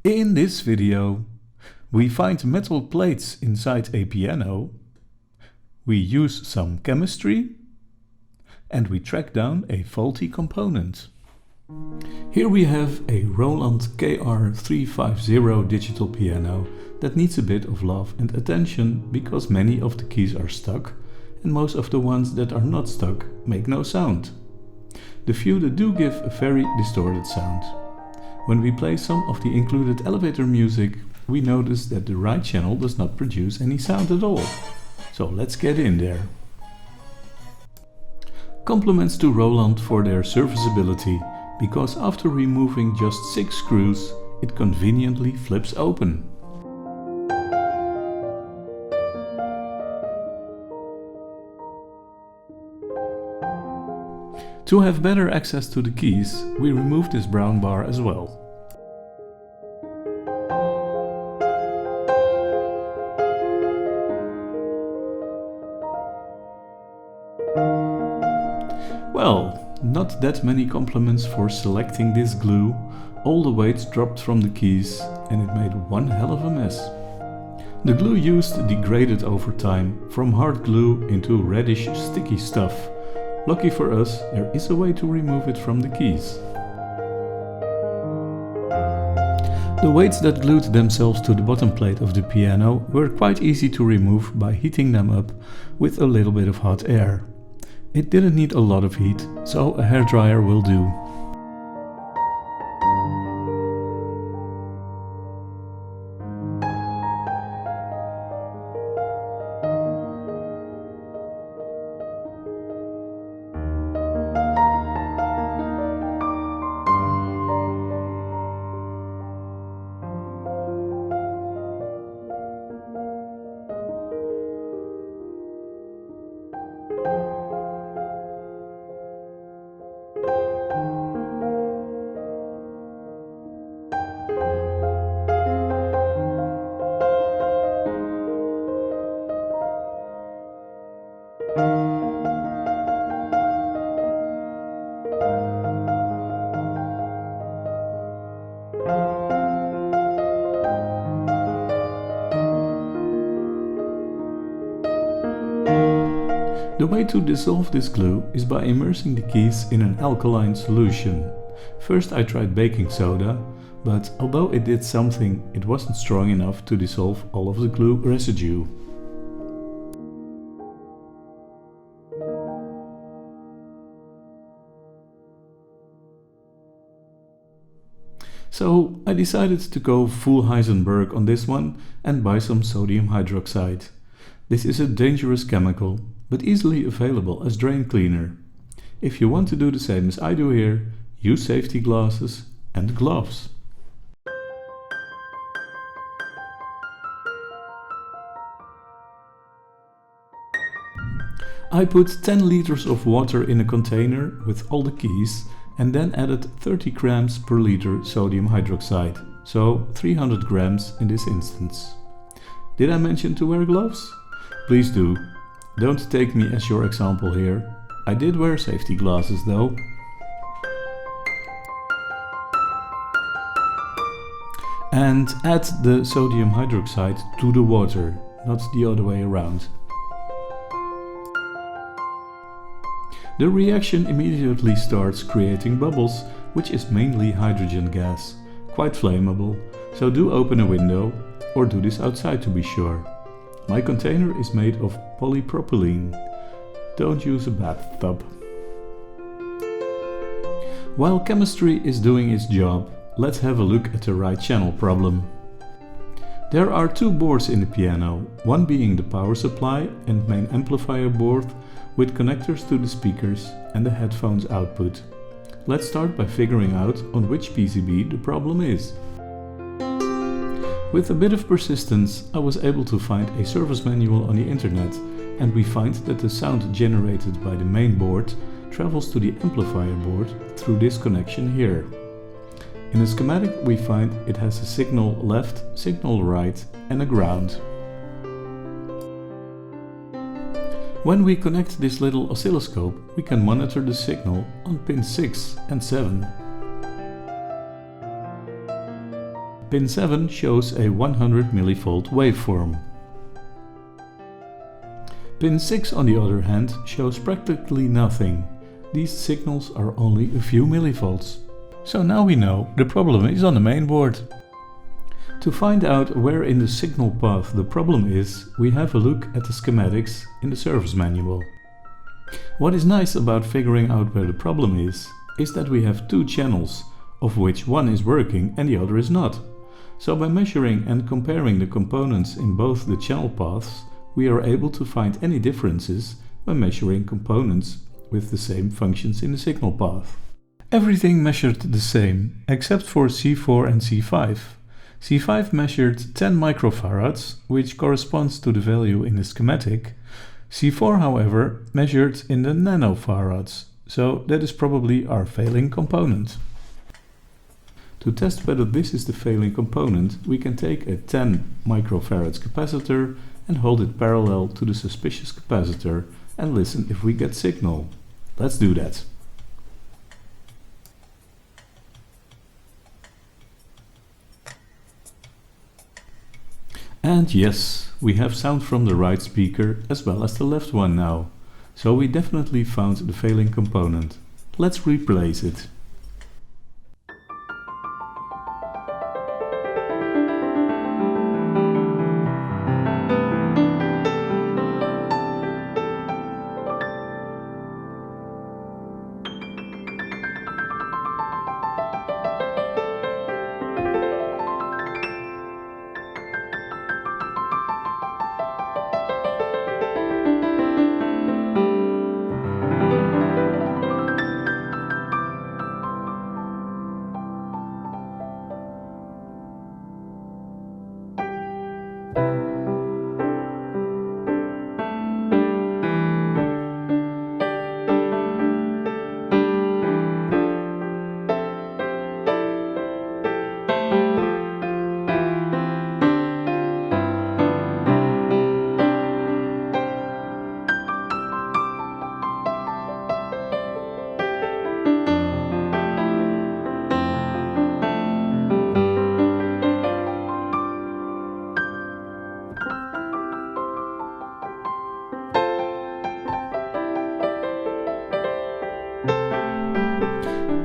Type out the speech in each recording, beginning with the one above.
In this video, we find metal plates inside a piano, we use some chemistry, and we track down a faulty component. Here we have a Roland KR-350 digital piano that needs a bit of love and attention because many of the keys are stuck and most of the ones that are not stuck make no sound. The few that do give a very distorted sound. When we play some of the included elevator music, we notice that the right channel does not produce any sound at all. So let's get in there. Compliments to Roland for their serviceability, because after removing just 6 screws, it conveniently flips open. To have better access to the keys, we remove this brown bar as well. Well, not that many compliments for selecting this glue. All the weights dropped from the keys and it made one hell of a mess. The glue used degraded over time from hard glue into reddish sticky stuff. Lucky for us, there is a way to remove it from the keys. The weights that glued themselves to the bottom plate of the piano were quite easy to remove by heating them up with a little bit of hot air. It didn't need a lot of heat, so a hairdryer will do. The way to dissolve this glue is by immersing the keys in an alkaline solution. First I tried baking soda, but although it did something, it wasn't strong enough to dissolve all of the glue residue. So I decided to go full Heisenberg on this one and buy some sodium hydroxide. This is a dangerous chemical, but easily available as drain cleaner. If you want to do the same as I do here, use safety glasses and gloves. I put 10 liters of water in a container with all the keys and then added 30 grams per liter sodium hydroxide, so 300 grams in this instance. Did I mention to wear gloves? Please do. Don't take me as your example here. I did wear safety glasses though. And add the sodium hydroxide to the water, not the other way around. The reaction immediately starts creating bubbles, which is mainly hydrogen gas, quite flammable, so do open a window or do this outside to be sure. My container is made of polypropylene. Don't use a bathtub. While chemistry is doing its job, let's have a look at the right channel problem. There are 2 boards in the piano, one being the power supply and main amplifier board with connectors to the speakers and the headphones output. Let's start by figuring out on which PCB the problem is. With a bit of persistence, I was able to find a service manual on the internet, and we find that the sound generated by the main board travels to the amplifier board through this connection here. In the schematic we find it has a signal left, signal right and a ground. When we connect this little oscilloscope, we can monitor the signal on pin 6 and 7. Pin 7 shows a 100 mV waveform. Pin 6 on the other hand shows practically nothing. These signals are only a few millivolts. So now we know the problem is on the main board. To find out where in the signal path the problem is, we have a look at the schematics in the service manual. What is nice about figuring out where the problem is that we have two channels, of which one is working and the other is not. So by measuring and comparing the components in both the channel paths, we are able to find any differences by measuring components with the same functions in the signal path. Everything measured the same, except for C4 and C5. C5 measured 10 microfarads, which corresponds to the value in the schematic. C4, however, measured in the nanofarads, so that is probably our failing component. To test whether this is the failing component, we can take a 10 microfarads capacitor and hold it parallel to the suspicious capacitor and listen if we get signal. Let's do that. And yes, we have sound from the right speaker as well as the left one now. So we definitely found the failing component. Let's replace it.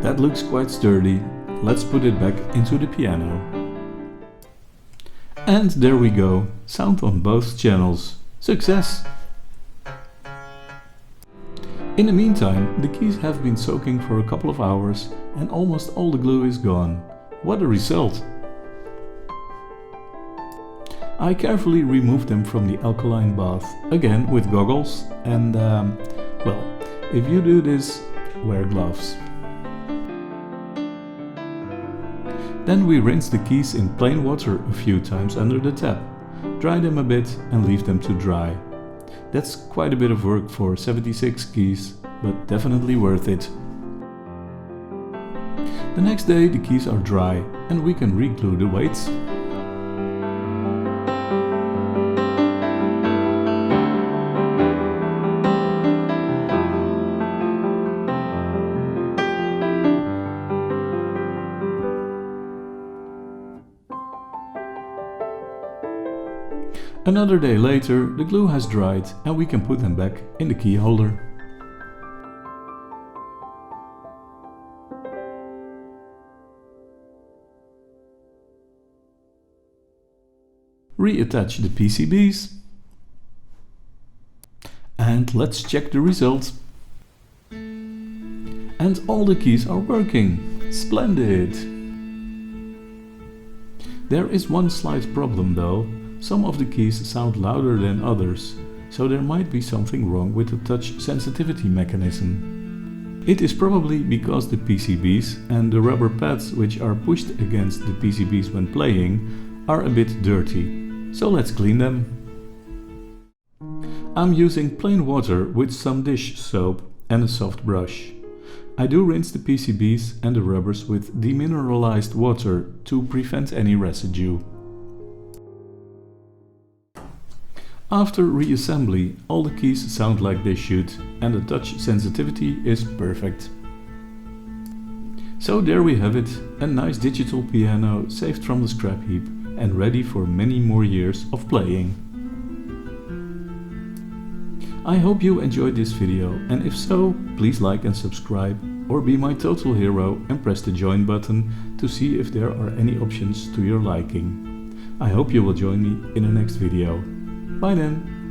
That looks quite sturdy. Let's put it back into the piano. And there we go, sound on both channels. Success! In the meantime, the keys have been soaking for a couple of hours and almost all the glue is gone. What a result! I carefully removed them from the alkaline bath, again with goggles, and well, if you do this, wear gloves. Then we rinse the keys in plain water a few times under the tap, dry them a bit and leave them to dry. That's quite a bit of work for 76 keys, but definitely worth it. The next day the keys are dry and we can re-glue the weights. Another day later, the glue has dried and we can put them back in the key holder. Reattach the PCBs and let's check the results. And all the keys are working. Splendid! There is one slight problem though. Some of the keys sound louder than others, so there might be something wrong with the touch sensitivity mechanism. It is probably because the PCBs and the rubber pads which are pushed against the PCBs when playing are a bit dirty, so let's clean them. I'm using plain water with some dish soap and a soft brush. I do rinse the PCBs and the rubbers with demineralized water to prevent any residue. After reassembly, all the keys sound like they should and the touch sensitivity is perfect. So there we have it, a nice digital piano saved from the scrap heap and ready for many more years of playing. I hope you enjoyed this video, and if so, please like and subscribe or be my total hero and press the join button to see if there are any options to your liking. I hope you will join me in the next video. Bye then!